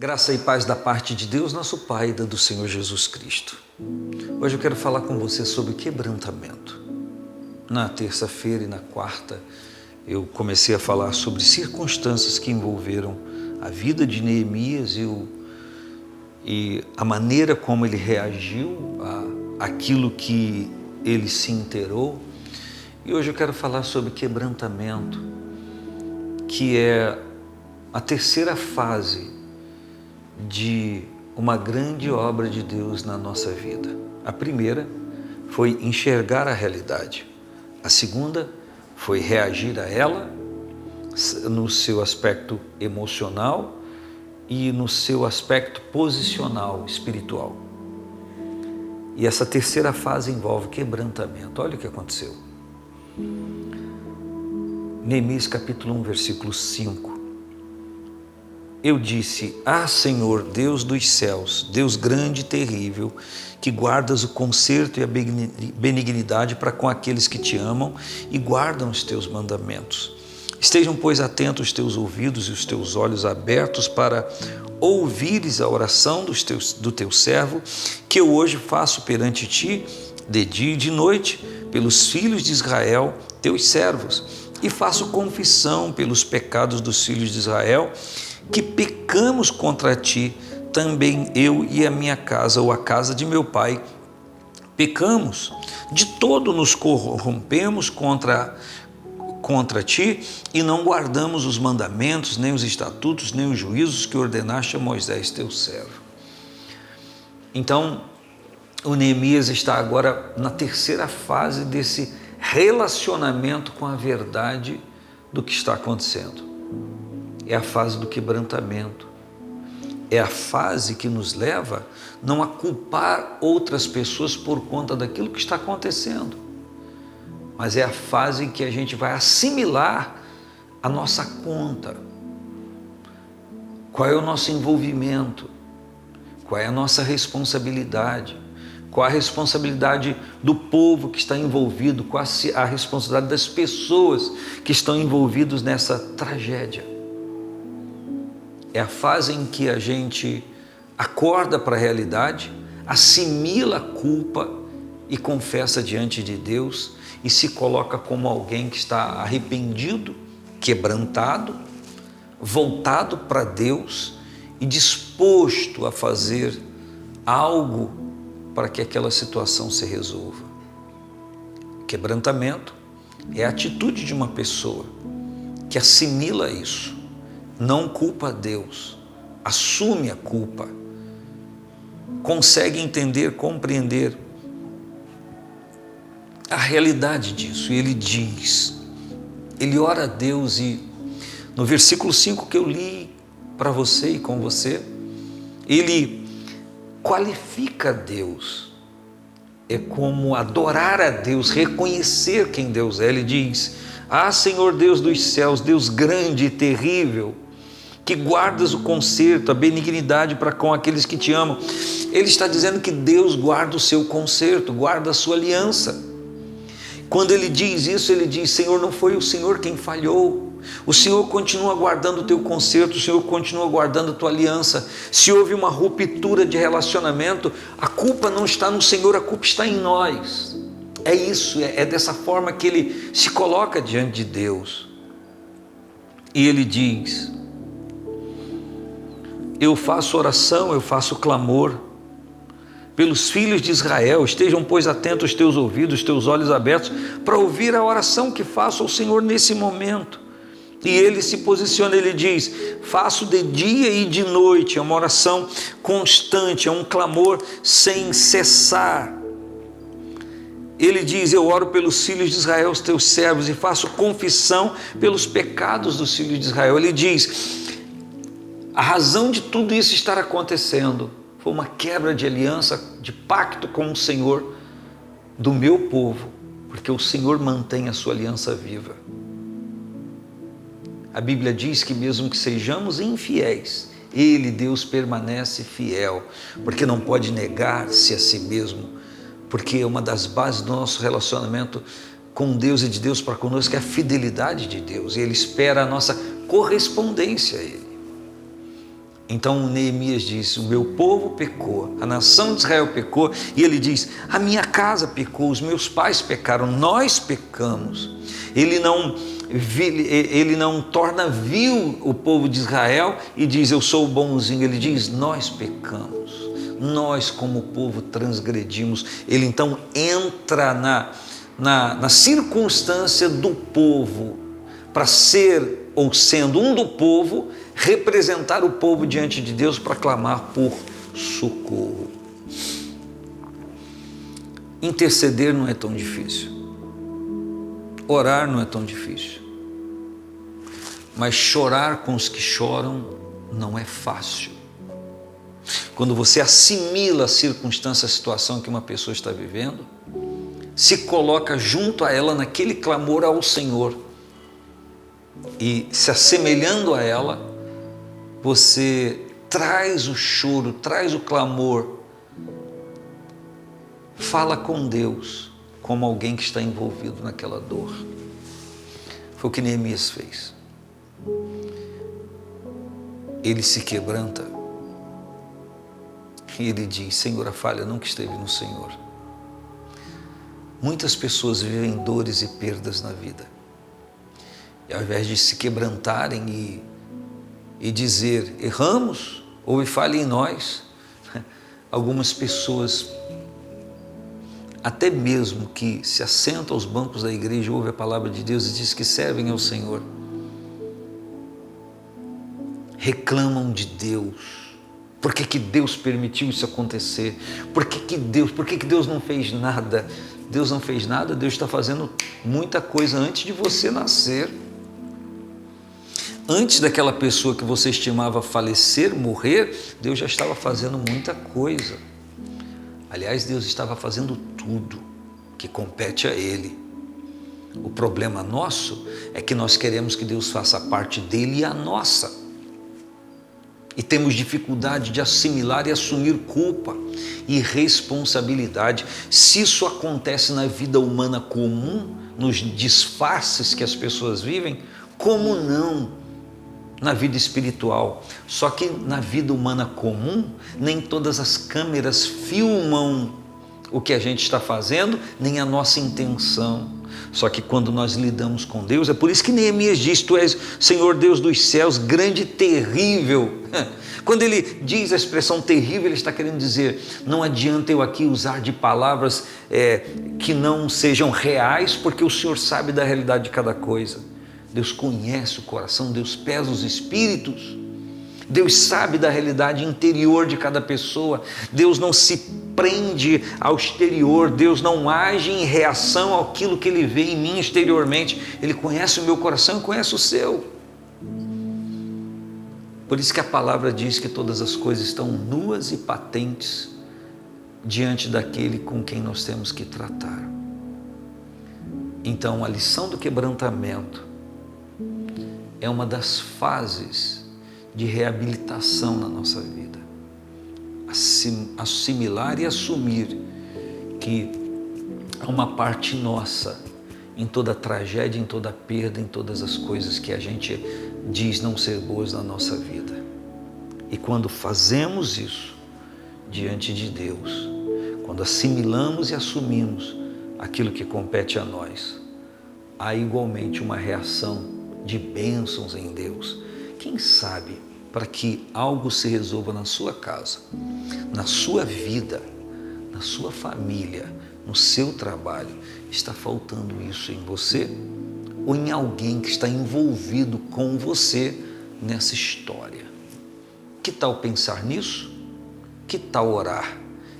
Graça e paz da parte de Deus, nosso Pai, e da do Senhor Jesus Cristo. Hoje eu quero falar com você sobre quebrantamento. Na terça-feira e na quarta, eu comecei a falar sobre circunstâncias que envolveram a vida de Neemias e a maneira como ele reagiu àquilo que ele se inteirou. E hoje eu quero falar sobre quebrantamento, que é a terceira fase de uma grande obra de Deus na nossa vida. A primeira foi enxergar a realidade. A segunda foi reagir a ela no seu aspecto emocional e no seu aspecto posicional, espiritual. E essa terceira fase envolve quebrantamento. Olha o que aconteceu. Neemias capítulo 1, versículo 5. Eu disse: Ah, Senhor, Deus dos céus, Deus grande e terrível, que guardas o conserto e a benignidade para com aqueles que te amam e guardam os teus mandamentos. Estejam, pois, atentos os teus ouvidos e os teus olhos abertos para ouvires a oração do teu servo, que eu hoje faço perante ti, de dia e de noite, pelos filhos de Israel, teus servos, e faço confissão pelos pecados dos filhos de Israel, que pecamos contra ti, também eu e a minha casa, ou a casa de meu pai, pecamos, de todo nos corrompemos contra ti, e não guardamos os mandamentos, nem os estatutos, nem os juízos que ordenaste a Moisés, teu servo. Então, o Neemias está agora na terceira fase desse relacionamento com a verdade do que está acontecendo. É a fase do quebrantamento. É a fase que nos leva não a culpar outras pessoas por conta daquilo que está acontecendo, mas é a fase em que a gente vai assimilar a nossa conta. Qual é o nosso envolvimento? Qual é a nossa responsabilidade? Qual a responsabilidade do povo que está envolvido? Qual a responsabilidade das pessoas que estão envolvidas nessa tragédia? É a fase em que a gente acorda para a realidade, assimila a culpa e confessa diante de Deus e se coloca como alguém que está arrependido, quebrantado, voltado para Deus e disposto a fazer algo para que aquela situação se resolva. Quebrantamento é a atitude de uma pessoa que assimila isso. Não culpa a Deus, assume a culpa, consegue entender, compreender a realidade disso. E ele diz, ele ora a Deus e no versículo 5 que eu li para você e com você, ele qualifica Deus. É como adorar a Deus, reconhecer quem Deus é. Ele diz: Ah, Senhor Deus dos céus, Deus grande e terrível, que guardas o conserto, a benignidade para com aqueles que te amam. Ele está dizendo que Deus guarda o seu conserto, guarda a sua aliança. Quando ele diz isso, ele diz: Senhor, não foi o Senhor quem falhou. O Senhor continua guardando o teu conserto, o Senhor continua guardando a tua aliança. Se houve uma ruptura de relacionamento, a culpa não está no Senhor, a culpa está em nós. É isso, é dessa forma que ele se coloca diante de Deus. E ele diz: Eu faço oração, eu faço clamor pelos filhos de Israel. Estejam, pois, atentos os teus ouvidos, os teus olhos abertos, para ouvir a oração que faço ao Senhor nesse momento. E ele se posiciona, ele diz: faço de dia e de noite, é uma oração constante, é um clamor sem cessar. Ele diz: eu oro pelos filhos de Israel, os teus servos, e faço confissão pelos pecados dos filhos de Israel. Ele diz: a razão de tudo isso estar acontecendo foi uma quebra de aliança, de pacto com o Senhor do meu povo, porque o Senhor mantém a sua aliança viva. A Bíblia diz que mesmo que sejamos infiéis, Ele, Deus, permanece fiel, porque não pode negar-se a si mesmo, porque uma das bases do nosso relacionamento com Deus e de Deus para conosco é a fidelidade de Deus, e Ele espera a nossa correspondência a Ele. Então Neemias diz: o meu povo pecou, a nação de Israel pecou, e ele diz: a minha casa pecou, os meus pais pecaram, nós pecamos. Ele não torna vil o povo de Israel e diz: eu sou bonzinho. Ele diz: nós pecamos, nós como povo transgredimos. Ele então entra na circunstância do povo, para ser, ou sendo um do povo, representar o povo diante de Deus para clamar por socorro. Interceder não é tão difícil, orar não é tão difícil, mas chorar com os que choram não é fácil. Quando você assimila a circunstância, a situação que uma pessoa está vivendo, se coloca junto a ela naquele clamor ao Senhor e se assemelhando a ela, você traz o choro, traz o clamor, fala com Deus como alguém que está envolvido naquela dor. Foi o que Neemias fez. Ele se quebranta e ele diz: Senhor, a falha nunca esteve no Senhor. Muitas pessoas vivem dores e perdas na vida, e ao invés de se quebrantarem e dizer erramos, houve falha em nós, algumas pessoas, até mesmo que se assentam aos bancos da igreja, ouvem a palavra de Deus e diz que servem ao Senhor, reclamam de Deus. Por que Deus permitiu isso acontecer? Por que Deus não fez nada? Deus não fez nada, Deus está fazendo muita coisa antes de você nascer. Antes daquela pessoa que você estimava falecer, morrer, Deus já estava fazendo muita coisa. Aliás, Deus estava fazendo tudo que compete a Ele. O problema nosso é que nós queremos que Deus faça a parte dele e a nossa. E temos dificuldade de assimilar e assumir culpa e responsabilidade. Se isso acontece na vida humana comum, nos disfarces que as pessoas vivem, como não na vida espiritual? Só que na vida humana comum, nem todas as câmeras filmam o que a gente está fazendo, nem a nossa intenção. Só que quando nós lidamos com Deus, é por isso que Neemias diz: Tu és Senhor Deus dos céus, grande e terrível. Quando ele diz a expressão terrível, ele está querendo dizer: não adianta eu aqui usar de palavras que não sejam reais, porque o Senhor sabe da realidade de cada coisa. Deus conhece o coração, Deus pesa os espíritos, Deus sabe da realidade interior de cada pessoa. Deus não se prende ao exterior, Deus não age em reação àquilo que Ele vê em mim exteriormente. Ele conhece o meu coração e conhece o seu. Por isso que a palavra diz que todas as coisas estão nuas e patentes diante daquele com quem nós temos que tratar. Então, a lição do quebrantamento é uma das fases de reabilitação na nossa vida. Assimilar e assumir que há uma parte nossa em toda tragédia, em toda perda, em todas as coisas que a gente diz não ser boas na nossa vida. E quando fazemos isso diante de Deus, quando assimilamos e assumimos aquilo que compete a nós, há igualmente uma reação de bênçãos em Deus. Quem sabe, para que algo se resolva na sua casa, na sua vida, na sua família, no seu trabalho, está faltando isso em você ou em alguém que está envolvido com você nessa história? Que tal pensar nisso? Que tal orar?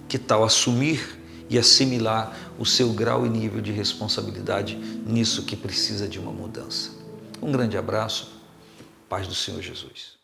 Que tal assumir e assimilar o seu grau e nível de responsabilidade nisso que precisa de uma mudança? Um grande abraço, paz do Senhor Jesus.